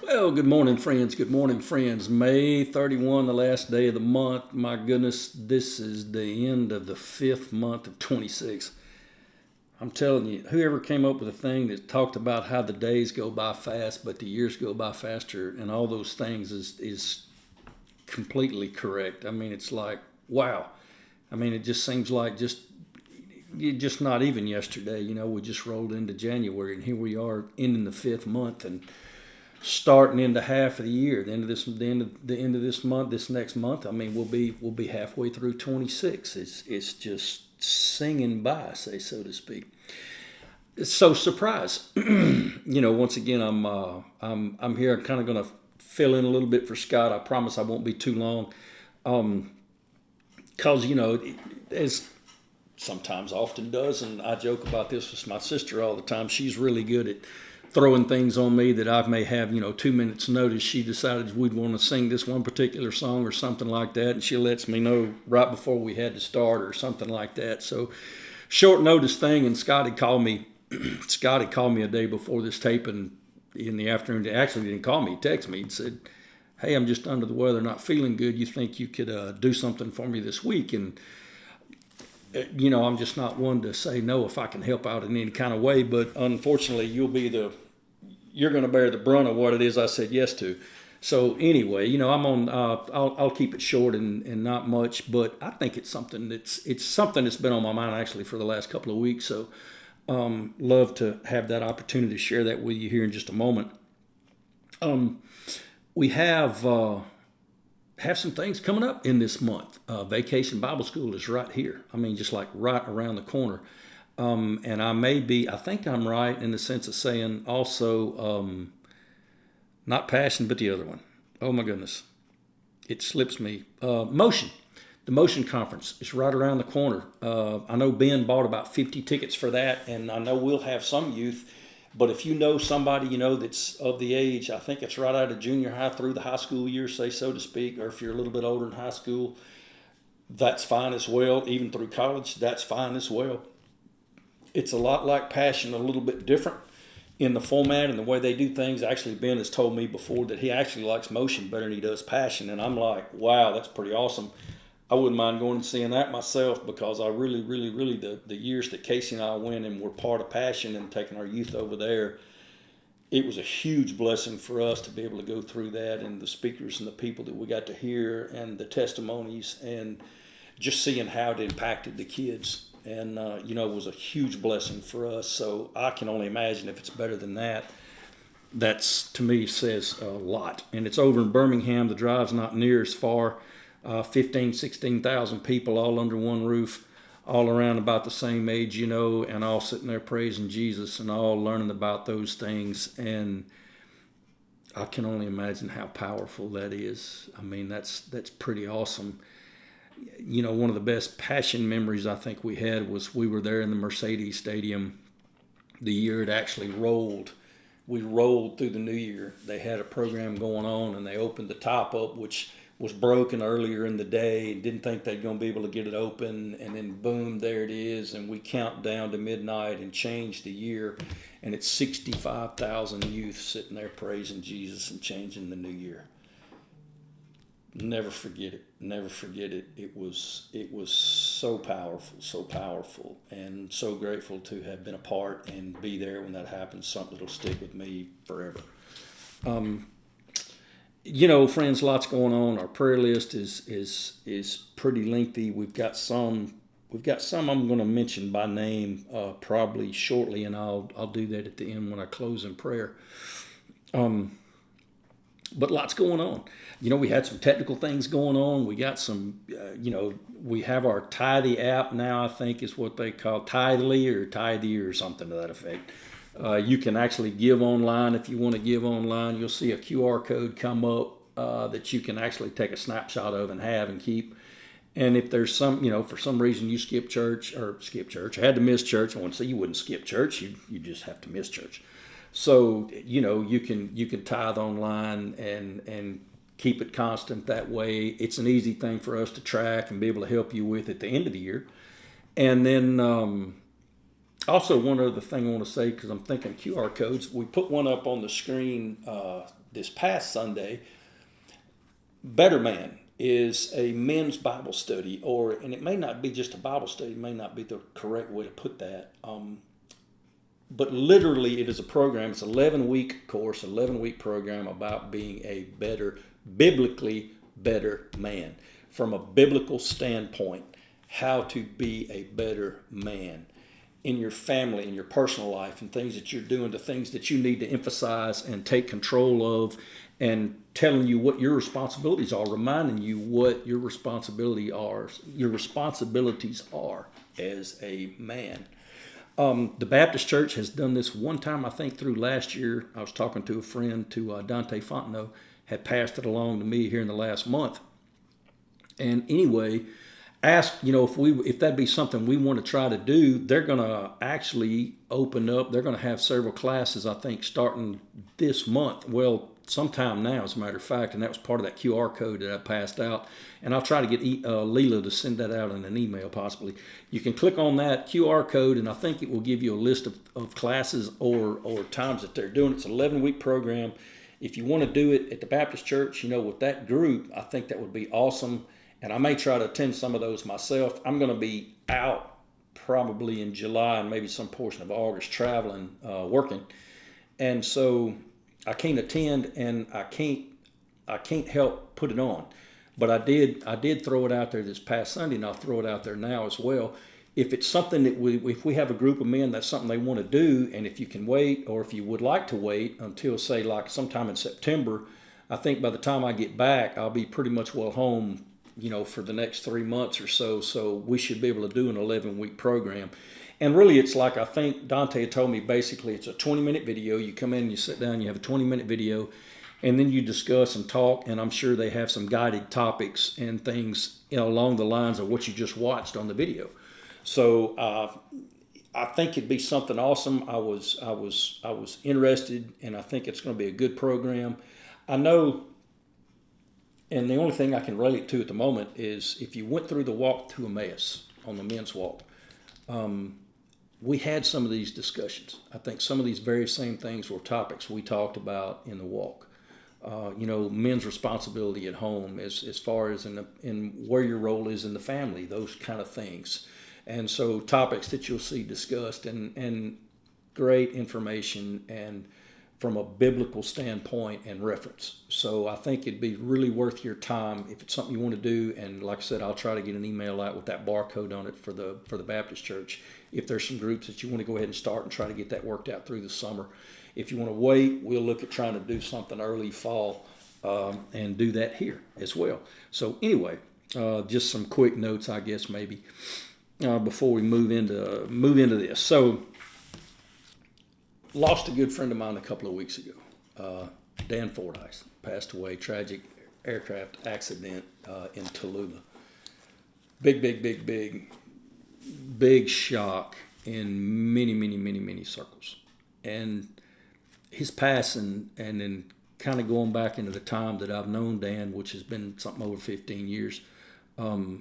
Well, good morning, friends. Good morning, friends. May 31, the last day of the month. My goodness, this is the end of the fifth month of 26. I'm telling you, whoever came up with a thing that talked about how the days go by fast, but the years go by faster, and all those things is completely correct. I mean, it's like, wow. I mean, it just seems like just not even yesterday. We just rolled into January, and here we are ending the fifth month, and starting into half of the year. The end of this month, this next month. I mean, we'll be halfway through 26. It's just singing by, say so to speak. So surprise. Once again, I'm here. I'm kind of going to fill in a little bit for Scott. I promise I won't be too long. Cause as sometimes often does, and I joke about this with my sister all the time. She's really good at throwing things on me that I may have, 2 minutes notice. She decided we'd want to sing this one particular song or something like that, and she lets me know right before we had to start or something like that. So short notice thing, and Scotty called me. Scotty called me a day before this taping in the afternoon. Actually, he didn't call me. He texted me and said, "Hey, I'm just under the weather, not feeling good. You think you could do something for me this week?" And I'm just not one to say no if I can help out in any kind of way. But unfortunately, you're going to bear the brunt of what it is I said yes to. So anyway, I'm on. I'll keep it short and not much, but I think it's something that's been on my mind actually for the last couple of weeks. So love to have that opportunity to share that with you here in just a moment. We have some things coming up in this month. Vacation Bible School is right here. I mean, just like right around the corner. And I think I'm right in the sense of saying also, not Passion, but the other one. Oh my goodness. It slips me. Motion. The Motion Conference is right around the corner. I know Ben bought about 50 tickets for that, and I know we'll have some youth. But if you know somebody, that's of the age, I think it's right out of junior high through the high school year, say so to speak, or if you're a little bit older in high school, that's fine as well. Even through college, that's fine as well. It's a lot like Passion, a little bit different in the format and the way they do things. Actually, Ben has told me before that he actually likes Motion better than he does Passion, and I'm like, wow, that's pretty awesome. I wouldn't mind going and seeing that myself because I really, really, really, the years that Casey and I went and were part of Passion and taking our youth over there, it was a huge blessing for us to be able to go through that, and the speakers and the people that we got to hear and the testimonies and just seeing how it impacted the kids. And, it was a huge blessing for us. So I can only imagine if it's better than that. That's, to me, says a lot. And it's over in Birmingham. The drive's not near as far. 16,000 people all under one roof, all around about the same age, and all sitting there praising Jesus and all learning about those things. And I can only imagine how powerful that is. I mean, that's pretty awesome. One of the best Passion memories I think we had was we were there in the Mercedes Stadium the year it actually rolled. We rolled through the new year. They had a program going on, and they opened the top up, which was broken earlier in the day, and didn't think they'd going to be able to get it open, and then boom, there it is, and we count down to midnight and change the year, and it's 65,000 youth sitting there praising Jesus and changing the new year. Never forget it. Never forget it. It was so powerful, and so grateful to have been a part and be there when that happens. Something that'll stick with me forever. Friends, lots going on. Our prayer list is pretty lengthy. We've got some I'm going to mention by name probably shortly, and I'll do that at the end when I close in prayer. But lots going on. We had some technical things going on. We got some, we have our Tithe app now, I think is what they call Tithely or Tithey or something to that effect. You can actually give online if you want to give online. You'll see a QR code come up that you can actually take a snapshot of and have and keep. And if there's some, for some reason you had to miss church. I want to say you wouldn't skip church. You just have to miss church. So, you can tithe online and keep it constant that way. It's an easy thing for us to track and be able to help you with at the end of the year. And then also one other thing I want to say, because I'm thinking QR codes, we put one up on the screen this past Sunday, Better Man is a men's Bible study, and it may not be just a Bible study, it may not be the correct way to put that, but literally it is a program. It's an 11-week course, 11-week program about being a biblically better man. From a biblical standpoint, how to be a better man in your family, in your personal life, and things that you're doing, the things that you need to emphasize and take control of, and telling you what your responsibilities are, reminding you what your responsibilities are as a man. The Baptist Church has done this one time, I think, through last year. I was talking to a friend, Dante Fontenot, had passed it along to me here in the last month. And anyway, asked, if that'd be something we want to try to do. They're going to actually open up. They're going to have several classes, I think, starting this month. Well, sometime now, as a matter of fact, and that was part of that QR code that I passed out. And I'll try to get Leela to send that out in an email, possibly. You can click on that QR code, and I think it will give you a list of classes or times that they're doing. It's an 11-week program. If you want to do it at the Baptist Church, with that group, I think that would be awesome. And I may try to attend some of those myself. I'm going to be out probably in July and maybe some portion of August traveling, working. And so I can't attend, and I can't help put it on. But I did throw it out there this past Sunday, and I'll throw it out there now as well. If it's something that if we have a group of men, that's something they want to do, and if you can wait, or if you would like to wait until, say, like sometime in September, I think by the time I get back, I'll be pretty much well home, for the next 3 months or so. So we should be able to do an 11-week program. And really, it's like, I think Dante had told me, basically it's a 20-minute video. You come in, you sit down, you have a 20-minute video, and then you discuss and talk, and I'm sure they have some guided topics and things along the lines of what you just watched on the video. So I think it'd be something awesome. I was interested, and I think it's going to be a good program. I know, and the only thing I can relate to at the moment is if you went through the walk to Emmaus on the men's walk, we had some of these discussions. I think some of these very same things were topics we talked about in the walk. Men's responsibility at home as far as in where your role is in the family, those kind of things. And so topics that you'll see discussed and great information and from a biblical standpoint and reference. So I think it'd be really worth your time if it's something you want to do. And like I said, I'll try to get an email out with that barcode on it for the Baptist Church. If there's some groups that you want to go ahead and start and try to get that worked out through the summer. If you want to wait, we'll look at trying to do something early fall and do that here as well. So anyway, just some quick notes, I guess, maybe before we move into this. So lost a good friend of mine a couple of weeks ago. Dan Fordyce passed away, tragic aircraft accident in Tallulah. Big shock in many circles. And his passing, and then kind of going back into the time that I've known Dan, which has been something over 15 years, I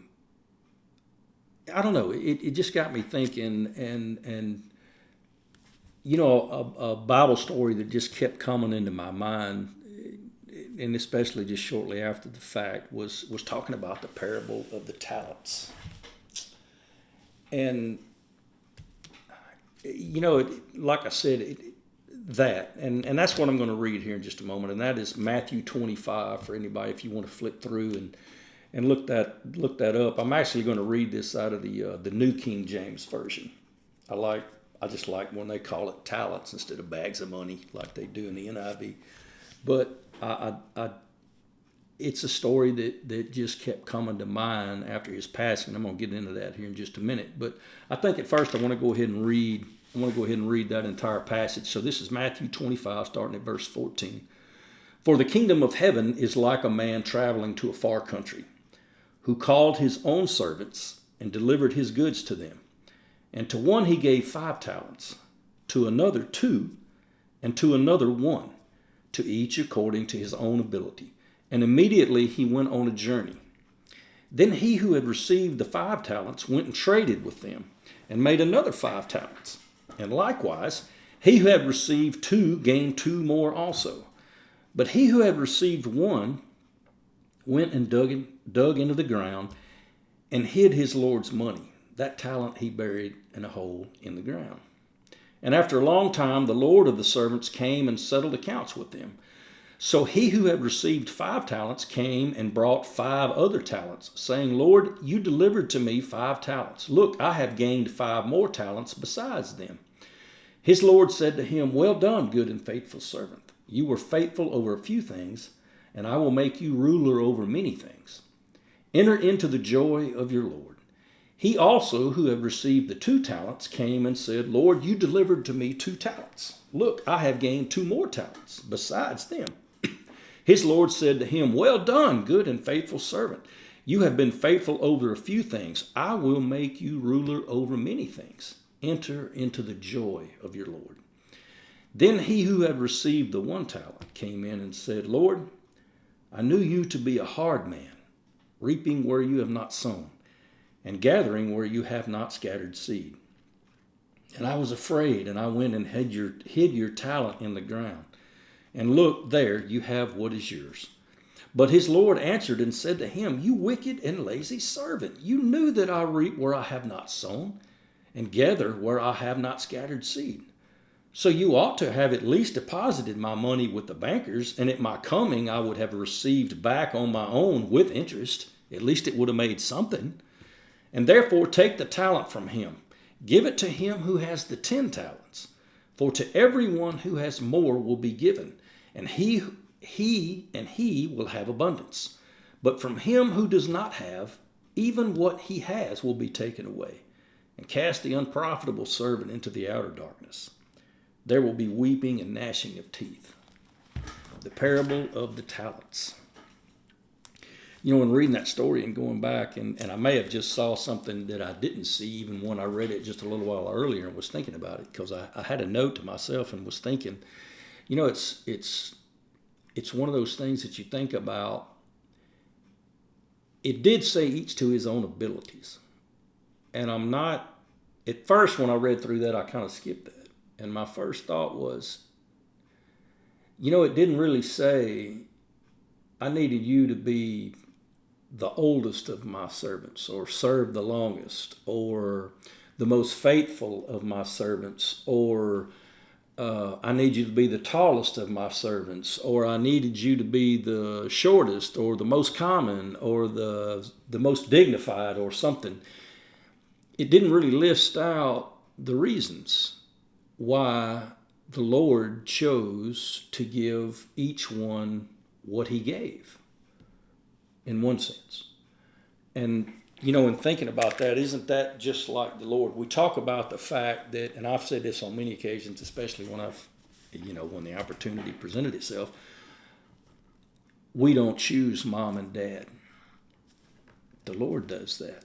don't know, it just got me thinking, and a Bible story that just kept coming into my mind, and especially just shortly after the fact, was talking about the parable of the talents. And, like I said, and that's what I'm going to read here in just a moment, and that is Matthew 25 for anybody if you want to flip through and look that up. I'm actually going to read this out of the New King James Version. I just like when they call it talents instead of bags of money like they do in the NIV. But it's a story that just kept coming to mind after his passing. I'm going to get into that here in just a minute. But I think at first I want to go ahead and read that entire passage. So this is Matthew 25, starting at verse 14. For the kingdom of heaven is like a man traveling to a far country, who called his own servants and delivered his goods to them. And to one he gave 5 talents, to another 2, and to another 1, to each according to his own ability. And immediately he went on a journey. Then he who had received the 5 talents went and traded with them, and made another 5 talents. And likewise, he who had received 2 gained 2 more also. But he who had received one went and dug into the ground and hid his Lord's money. That talent he buried in a hole in the ground. And after a long time, the Lord of the servants came and settled accounts with them. So he who had received 5 talents came and brought 5 other talents, saying, Lord, you delivered to me 5 talents. Look, I have gained 5 more talents besides them. His Lord said to him, Well done, good and faithful servant. You were faithful over a few things, and I will make you ruler over many things. Enter into the joy of your Lord. He also, who had received the 2 talents, came and said, Lord, you delivered to me 2 talents. Look, I have gained 2 more talents besides them. His Lord said to him, Well done, good and faithful servant. You have been faithful over a few things. I will make you ruler over many things. Enter into the joy of your Lord. Then he who had received the 1 talent came in and said, Lord, I knew you to be a hard man, reaping where you have not sown, and gathering where you have not scattered seed. And I was afraid, and I went and hid your talent in the ground. And look, there you have what is yours. But his Lord answered and said to him, You wicked and lazy servant, you knew that I reap where I have not sown, and gather where I have not scattered seed. So you ought to have at least deposited my money with the bankers, and at my coming I would have received back on my own with interest. At least it would have made something. And therefore take the talent from him. Give it to him who has the 10 talents. For to everyone who has more will be given, and he will have abundance. But from him who does not have, even what he has will be taken away. And cast the unprofitable servant into the outer darkness. There will be weeping and gnashing of teeth. The parable of the talents. You know, when reading that story and going back, and I may have just saw something that I didn't see even when I read it just a little while earlier and was thinking about it, because I had a note to myself and was thinking, you know, it's one of those things that you think about. It did say each to his own abilities. And I'm not, at first when I read through that, I kind of skipped that. And my first thought was, you know, it didn't really say, I needed you to be the oldest of my servants, or serve the longest, or the most faithful of my servants, or I need you to be the tallest of my servants, or I needed you to be the shortest, or the most common, or the most dignified, or something. It didn't really list out the reasons why the Lord chose to give each one what he gave, in one sense. And, you know, in thinking about that, isn't that just like the Lord? We talk about the fact that, and I've said this on many occasions, especially when when the opportunity presented itself, we don't choose mom and dad. The Lord does that.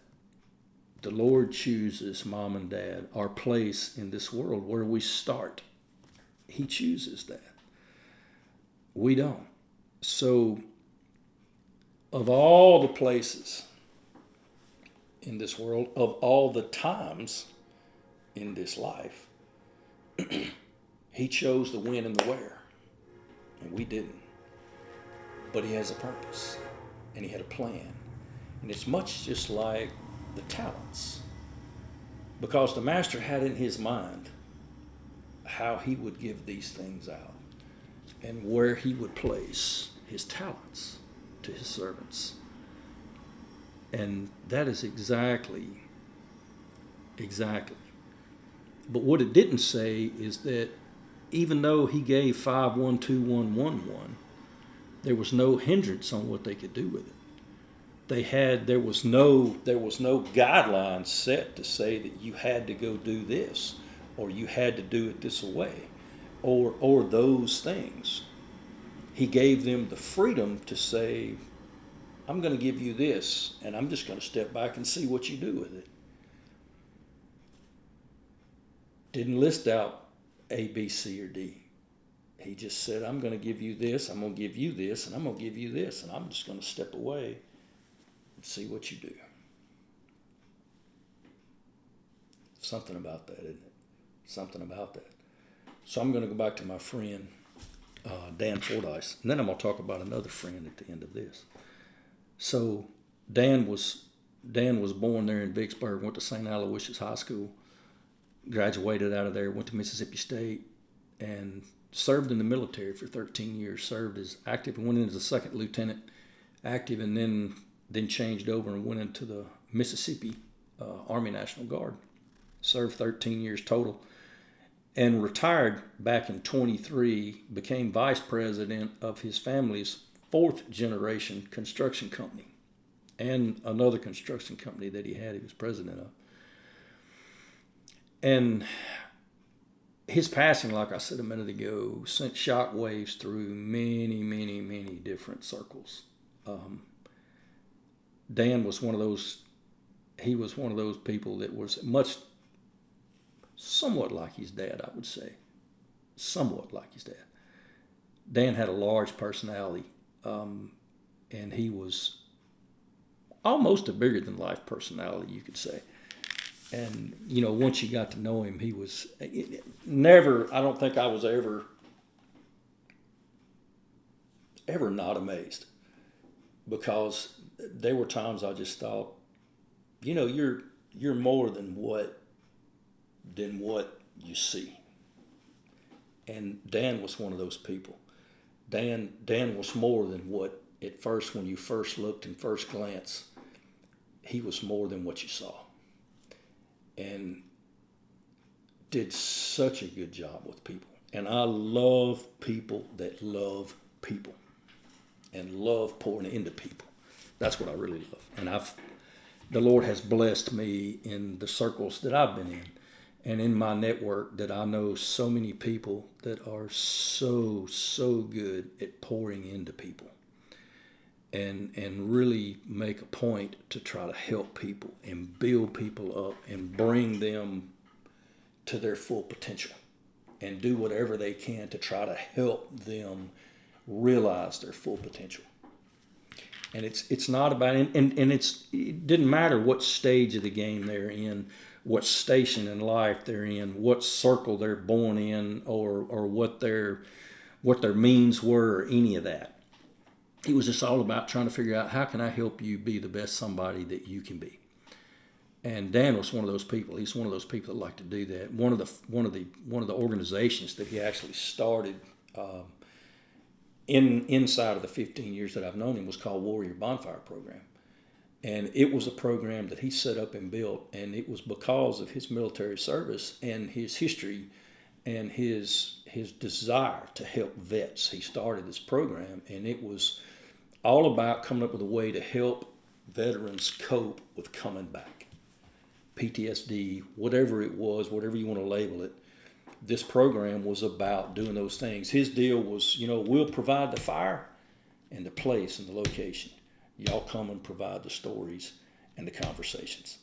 The Lord chooses mom and dad, our place in this world, where we start. He chooses that. We don't. So, of all the places in this world, of all the times in this life, he chose the when and the where, and we didn't. But he has a purpose, and he had a plan. And it's much just like the talents, because the master had in his mind how he would give these things out and where he would place his talents to his servants. And that is exactly. But what it didn't say is that even though he gave 5, 1, 2, 1, 1, 1, there was no hindrance on what they could do with it. There was no guidelines set to say that you had to go do this, or you had to do it this way, or those things. He gave them the freedom to say, I'm going to give you this, and I'm just going to step back and see what you do with it. Didn't list out A, B, C, or D. He just said, I'm going to give you this, I'm going to give you this, and I'm going to give you this, and I'm just going to step away and see what you do. Something about that, isn't it? Something about that. So I'm going to go back to my friend Dan Fordyce. And then I'm going to talk about another friend at the end of this. So Dan was born there in Vicksburg, went to St. Aloysius High School, graduated out of there, went to Mississippi State, and served in the military for 13 years. Served as active and went in as a second lieutenant, active, and then changed over and went into the Mississippi Army National Guard. Served 13 years total, and retired back in 23. Became vice president of his family's fourth generation construction company, and another construction company that he was president of. And his passing, like I said a minute ago, sent shockwaves through many, many, many different circles. Dan was one of those. He was one of those people that was somewhat like his dad, I would say. Somewhat like his dad. Dan had a large personality, and he was almost a bigger than life personality, you could say. And, once you got to know him, he was never, I don't think I was ever not amazed, because there were times I just thought, you're more than what you see. And Dan was one of those people. Dan was more than what, at first, when you first looked and first glance, he was more than what you saw. And did such a good job with people. And I love people that love people and love pouring into people. That's what I really love. And the Lord has blessed me in the circles that I've been in, and in my network, that I know so many people that are so good at pouring into people, and really make a point to try to help people and build people up and bring them to their full potential, and do whatever they can to try to help them realize their full potential. And it's not about, and it didn't matter what stage of the game they're in, what station in life they're in, what circle they're born in, or what their means were, or any of that. It was just all about trying to figure out, how can I help you be the best somebody that you can be. And Dan was one of those people. He's one of those people that like to do that. One of the organizations that he actually started inside of the 15 years that I've known him was called Warrior Bonfire Program. And it was a program that he set up and built, and it was because of his military service and his history and his desire to help vets. He started this program, and it was all about coming up with a way to help veterans cope with coming back. PTSD, whatever it was, whatever you want to label it, this program was about doing those things. His deal was, we'll provide the fire and the place and the location. Y'all come and provide the stories and the conversations.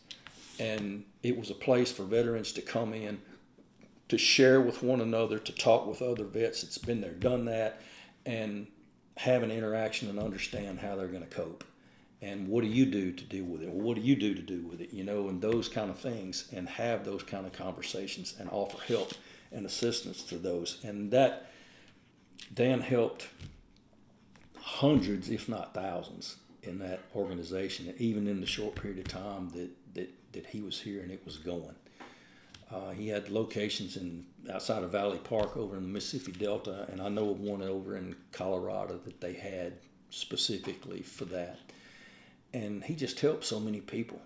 And it was a place for veterans to come in, to share with one another, to talk with other vets that's been there, done that, and have an interaction and understand how they're going to cope. And what do you do to deal with it? Or what do you do to do with it? And those kind of things, and have those kind of conversations and offer help and assistance to those. And that, Dan helped hundreds, if not thousands, in that organization, even in the short period of time that he was here and it was going. He had locations outside of Valley Park over in the Mississippi Delta, and I know of one over in Colorado that they had specifically for that. And he just helped so many people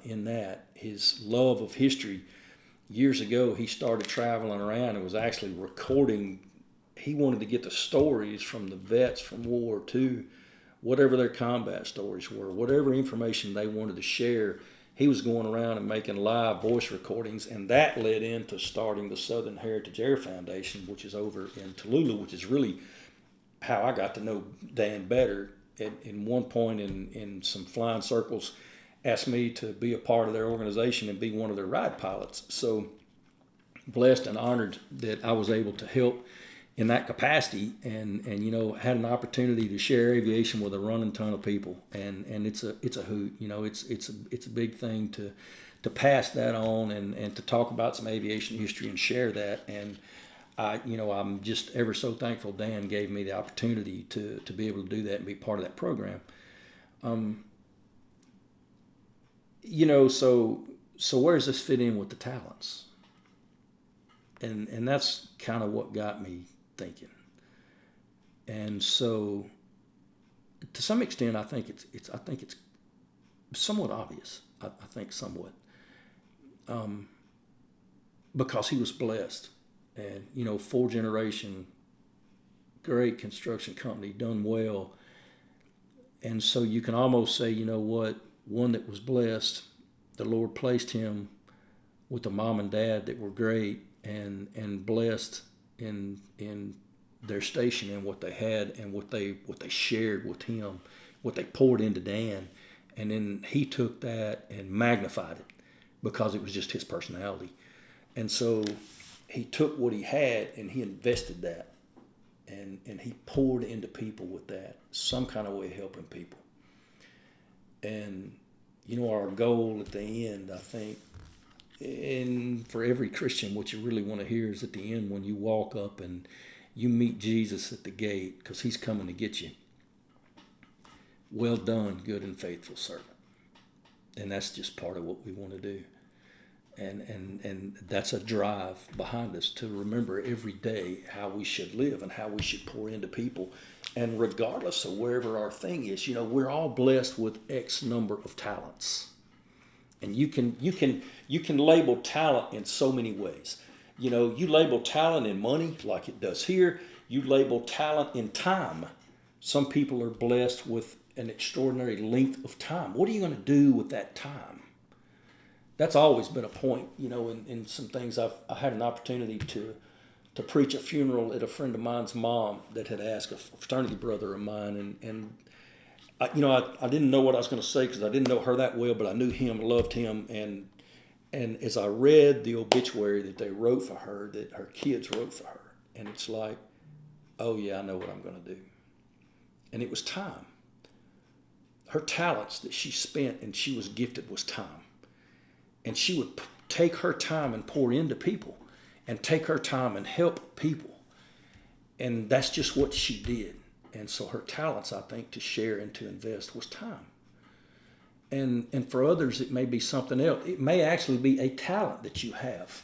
in that. His love of history, years ago, he started traveling around and was actually recording. He wanted to get the stories from the vets from World War II, whatever their combat stories were, whatever information they wanted to share. He was going around and making live voice recordings, and that led into starting the Southern Heritage Air Foundation, which is over in Tallulah, which is really how I got to know Dan better. In one point in some flying circles, asked me to be a part of their organization and be one of their ride pilots. So blessed and honored that I was able to help in that capacity, and had an opportunity to share aviation with a running ton of people, and it's a hoot. It's a big thing to pass that on and to talk about some aviation history and share that. And I'm just ever so thankful Dan gave me the opportunity to be able to do that and be part of that program. So where does this fit in with the talents? And that's kind of what got me thinking. And so, to some extent, I think it's somewhat obvious. I think somewhat, because he was blessed, and 4th-generation, great construction company, done well, and so you can almost say, one that was blessed, the Lord placed him with a mom and dad that were great and blessed in their station and what they had and what they shared with him, what they poured into Dan, and then he took that and magnified it because it was just his personality. And so he took what he had and he invested that, and he poured into people with that, some kind of way of helping people. And our goal at the end, I think, and for every Christian, what you really want to hear is at the end when you walk up and you meet Jesus at the gate, because he's coming to get you. Well done, good and faithful servant. And that's just part of what we want to do. And that's a drive behind us to remember every day how we should live and how we should pour into people. And regardless of wherever our thing is, we're all blessed with X number of talents. And you can label talent in so many ways. You label talent in money like it does here. You label talent in time. Some people are blessed with an extraordinary length of time. What are you going to do with that time? That's always been a point, in some things. I had an opportunity to preach a funeral at a friend of mine's mom that had asked a fraternity brother of mine. And I didn't know what I was going to say because I didn't know her that well, but I knew him, loved him. And as I read the obituary that they wrote for her, that her kids wrote for her, and it's like, oh yeah, I know what I'm going to do. And it was time. Her talents that she spent and she was gifted was time. And she would take her time and pour into people and take her time and help people. And that's just what she did. And so her talents, I think, to share and to invest was time. And for others, it may be something else. It may actually be a talent that you have.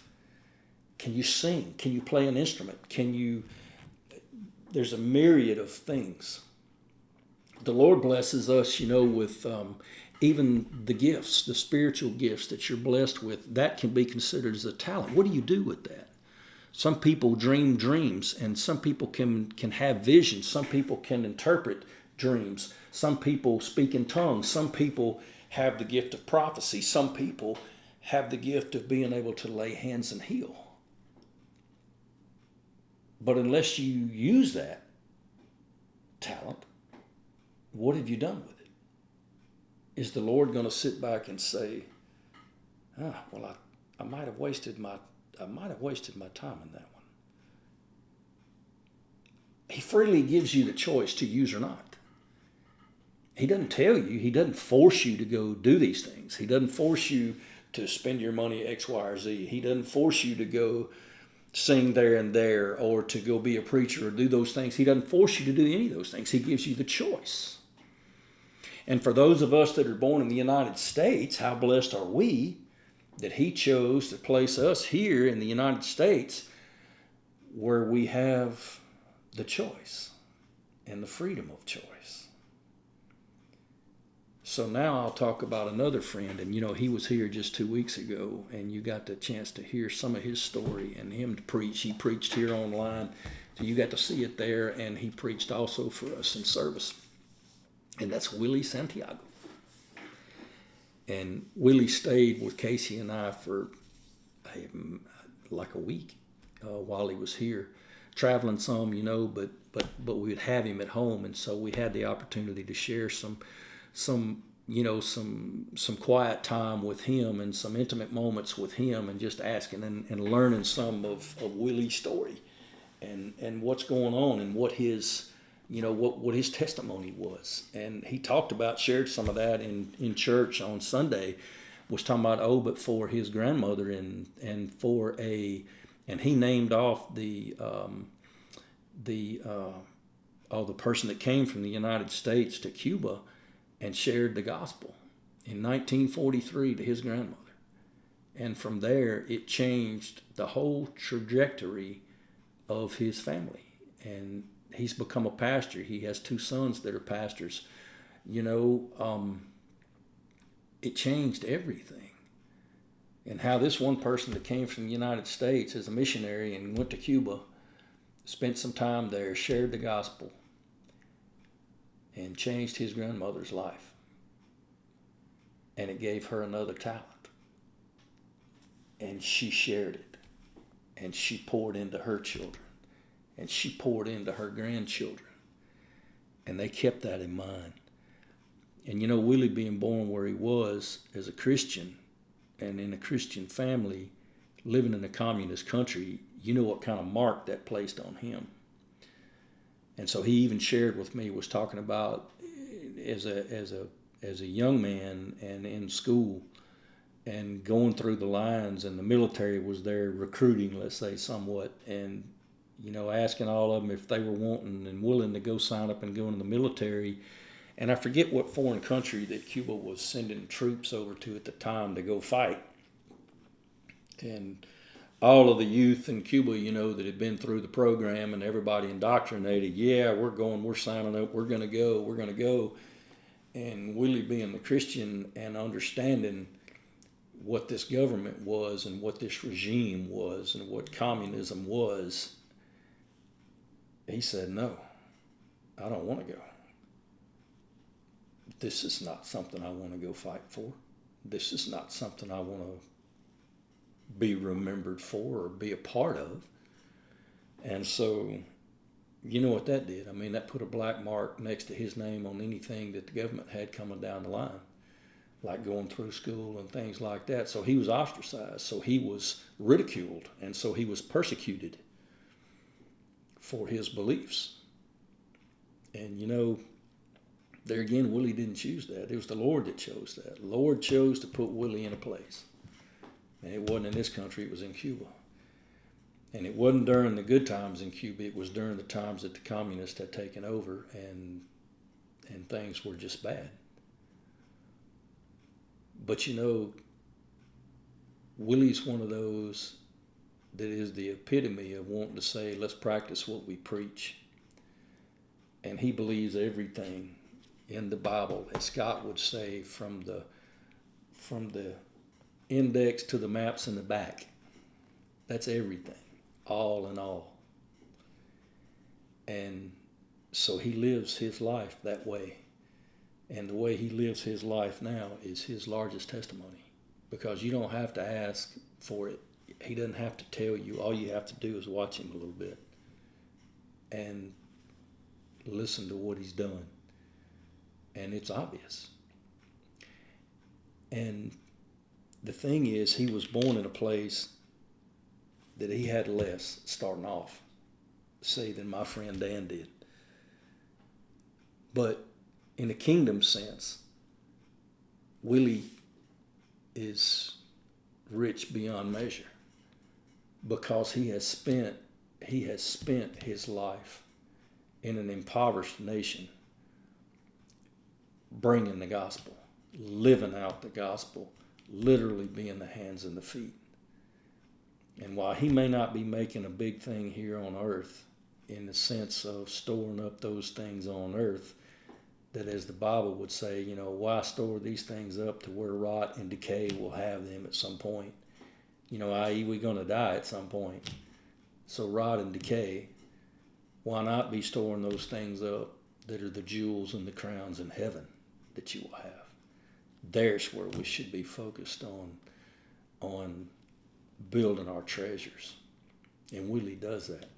Can you sing? Can you play an instrument? There's a myriad of things. The Lord blesses us, with even the gifts, the spiritual gifts that you're blessed with. That can be considered as a talent. What do you do with that? Some people dream dreams, and some people can have visions. Some people can interpret dreams. Some people speak in tongues. Some people have the gift of prophecy. Some people have the gift of being able to lay hands and heal. But unless you use that talent, what have you done with it? Is the Lord going to sit back and say, I might have wasted my time in that one? He freely gives you the choice to use or not. He doesn't tell you. He doesn't force you to go do these things. He doesn't force you to spend your money X, Y, or Z. He doesn't force you to go sing there and there or to go be a preacher or do those things. He doesn't force you to do any of those things. He gives you the choice. And for those of us that are born in the United States, how blessed are we that he chose to place us here in the United States where we have the choice and the freedom of choice. So now I'll talk about another friend, and he was here just 2 weeks ago, and you got the chance to hear some of his story and him to preach. He preached here online, so you got to see it there, and he preached also for us in service. And that's Willie Santiago. And Willie stayed with Casey and I for like a week while he was here, traveling some, but we would have him at home, and so we had the opportunity to share some quiet time with him and some intimate moments with him, and just asking and learning some of Willie's story and what's going on and what his what his testimony was. And he shared some of that in church on Sunday, was talking about, but for his grandmother and for a and he named off the the person that came from the United States to Cuba and shared the gospel in 1943 to his grandmother. And from there, it changed the whole trajectory of his family. And he's become a pastor. He has two sons that are pastors. It changed everything. And how this one person that came from the United States as a missionary and went to Cuba, spent some time there, shared the gospel, and changed his grandmother's life. And it gave her another talent. And she shared it. And she poured into her children. And she poured into her grandchildren. And they kept that in mind. And Willie being born where he was as a Christian and in a Christian family, living in a communist country, you know what kind of mark that placed on him. And so he even shared with me, was talking about as a young man and in school and going through the lines, and the military was there recruiting, let's say, somewhat, and asking all of them if they were wanting and willing to go sign up and go into the military. And I forget what foreign country that Cuba was sending troops over to at the time to go fight. And all of the youth in Cuba, that had been through the program, and everybody indoctrinated, yeah, we're signing up, we're going to go. And Willie being the Christian and understanding what this government was and what this regime was and what communism was, he said, no, I don't want to go. This is not something I want to go fight for. This is not something I want to be remembered for or be a part of. And so, you know what that did? I mean, that put a black mark next to his name on anything that the government had coming down the line, like going through school and things like that. So he was ostracized. So he was ridiculed. And so he was persecuted for his beliefs. And there again, Willie didn't choose that. It was the Lord that chose that. The Lord chose to put Willie in a place. And it wasn't in this country, it was in Cuba. And it wasn't during the good times in Cuba, it was during the times that the communists had taken over and things were just bad. But Willie's one of those that is the epitome of wanting to say, let's practice what we preach. And he believes everything in the Bible, as Scott would say, from the index to the maps in the back. That's everything, all in all. And so he lives his life that way. And the way he lives his life now is his largest testimony, because you don't have to ask for it. He doesn't have to tell you. All you have to do is watch him a little bit and listen to what he's done. And it's obvious. And the thing is, he was born in a place that he had less starting off, say, than my friend Dan did. But in a kingdom sense, Willie is rich beyond measure, because he has spent his life in an impoverished nation bringing the gospel, living out the gospel, literally being the hands and the feet. And while he may not be making a big thing here on earth in the sense of storing up those things on earth, that as the Bible would say, why store these things up to where rot and decay will have them at some point? I.e., we're going to die at some point. So rot and decay, why not be storing those things up that are the jewels and the crowns in heaven that you will have? There's where we should be focused on building our treasures. And Willie does that.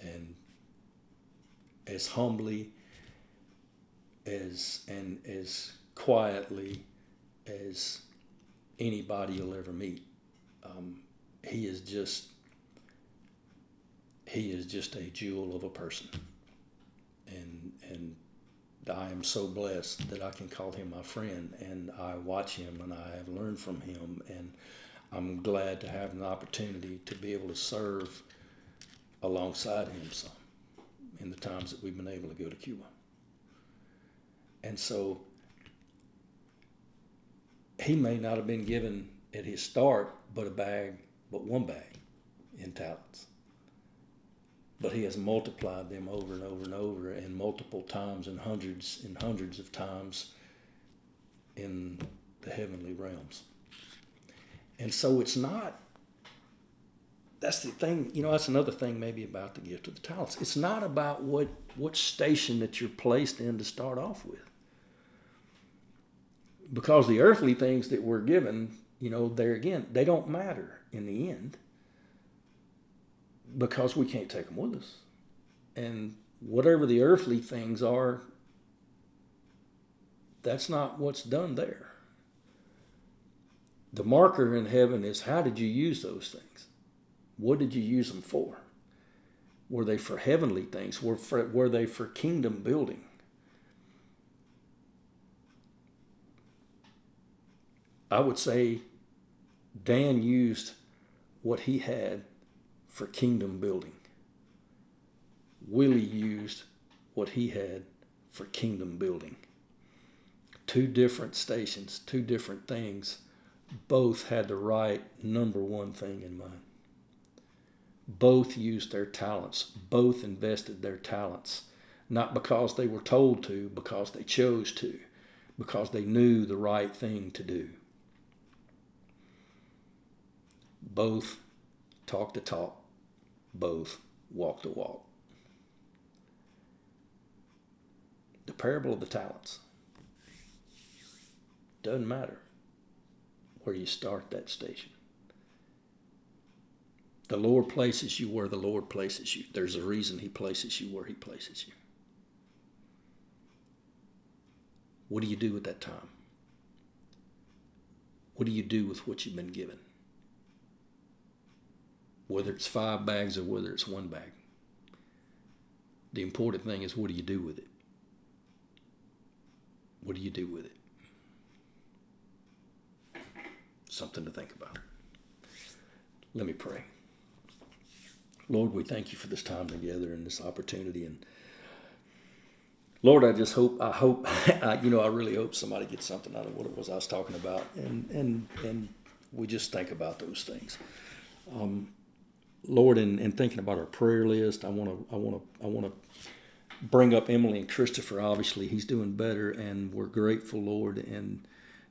And as humbly as quietly as anybody you'll ever meet, he is just a jewel of a person. And I am so blessed that I can call him my friend, and I watch him and I have learned from him, and I'm glad to have an opportunity to be able to serve alongside him some in the times that we've been able to go to Cuba. And so he may not have been given at his start but one bag in talents. But he has multiplied them over and over and over and multiple times and hundreds of times in the heavenly realms. And so it's not, that's the thing, that's another thing maybe about the gift of the talents. It's not about what station that you're placed in to start off with. Because the earthly things that we're given, there again, they don't matter in the end. Because we can't take them with us. And whatever the earthly things are, that's not what's done there. The marker in heaven is, how did you use those things? What did you use them for? Were they for heavenly things? Were they for kingdom building? I would say Dan used what he had for kingdom building. Willie used what he had for kingdom building. Two different stations, two different things, both had the right number one thing in mind. Both used their talents, both invested their talents, not because they were told to, because they chose to, because they knew the right thing to do. Both talk the talk, both walk the walk. The parable of the talents. Doesn't matter where you start that station. The Lord places you where the Lord places you. There's a reason he places you where he places you. What do you do with that time? What do you do with what you've been given? Whether it's 5 bags or whether it's 1 bag. The important thing is, what do you do with it? What do you do with it? Something to think about. Let me pray. Lord, we thank you for this time together and this opportunity. And Lord, I really hope somebody gets something out of what it was I was talking about. And we just think about those things. Lord, in thinking about our prayer list, I want to bring up Emily and Christopher. Obviously, he's doing better, and we're grateful, Lord, and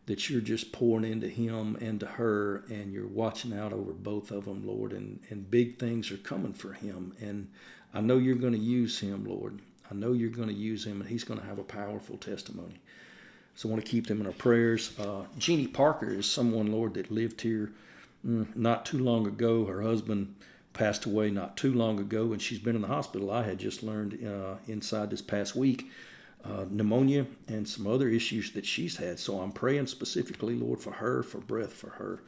that you're just pouring into him and to her, and you're watching out over both of them, Lord, and big things are coming for him. And I know you're going to use him, Lord. I know you're going to use him, and he's going to have a powerful testimony. So I want to keep them in our prayers. Jeannie Parker is someone, Lord, that lived here not too long ago. Her husband passed away not too long ago, and she's been in the hospital. I had just learned inside this past week pneumonia and some other issues that she's had. So I'm praying specifically, Lord, for her, for breath for her.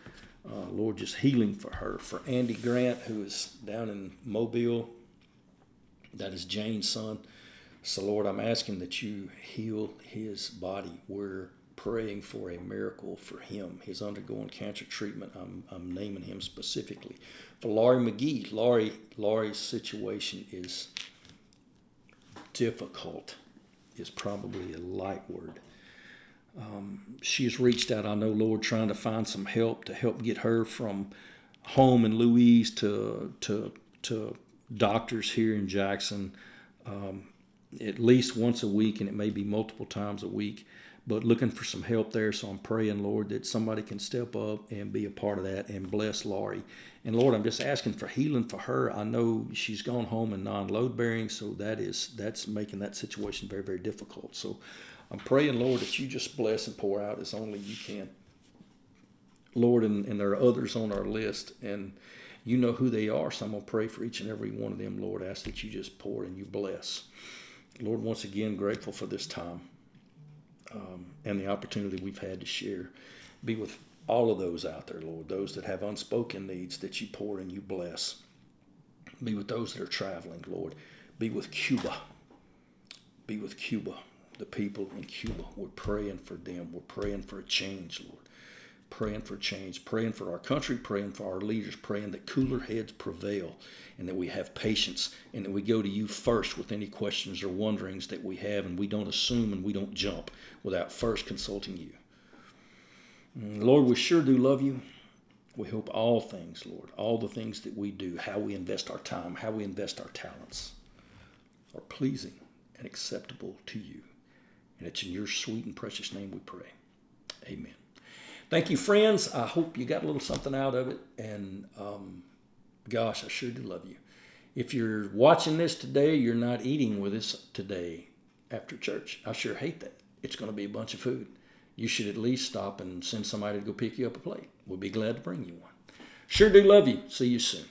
Lord, just healing for her. For Andy Grant, who is down in Mobile, that is Jane's son. So, Lord, I'm asking that you heal his body. We're praying for a miracle for him. He's undergoing cancer treatment. I'm naming him specifically. For Laurie McGee, Laurie's situation is difficult, is probably a light word. She's reached out, I know, Lord, trying to find some help to help get her from home in Louise to doctors here in Jackson at least once a week, and it may be multiple times a week, but looking for some help there. So I'm praying, Lord, that somebody can step up and be a part of that and bless Laurie. And Lord, I'm just asking for healing for her. I know she's gone home in non-load bearing, so that's making that situation very, very difficult. So I'm praying, Lord, that you just bless and pour out as only you can. Lord, and there are others on our list, and you know who they are, so I'm going to pray for each and every one of them, Lord. I ask that you just pour and you bless. Lord, once again, grateful for this time and the opportunity we've had to share. Be with all of those out there, Lord, those that have unspoken needs that you pour and you bless. Be with those that are traveling, Lord. Be with Cuba. Be with Cuba, the people in Cuba. We're praying for them. We're praying for a change, Lord. praying for change, praying for our country, praying for our leaders, praying that cooler heads prevail and that we have patience and that we go to you first with any questions or wonderings that we have, and we don't assume and we don't jump without first consulting you. Lord, we sure do love you. We hope all things, Lord, all the things that we do, how we invest our time, how we invest our talents, are pleasing and acceptable to you. And it's in your sweet and precious name we pray. Amen. Thank you, friends. I hope you got a little something out of it. And gosh, I sure do love you. If you're watching this today, you're not eating with us today after church. I sure hate that. It's going to be a bunch of food. You should at least stop and send somebody to go pick you up a plate. We'll be glad to bring you one. Sure do love you. See you soon.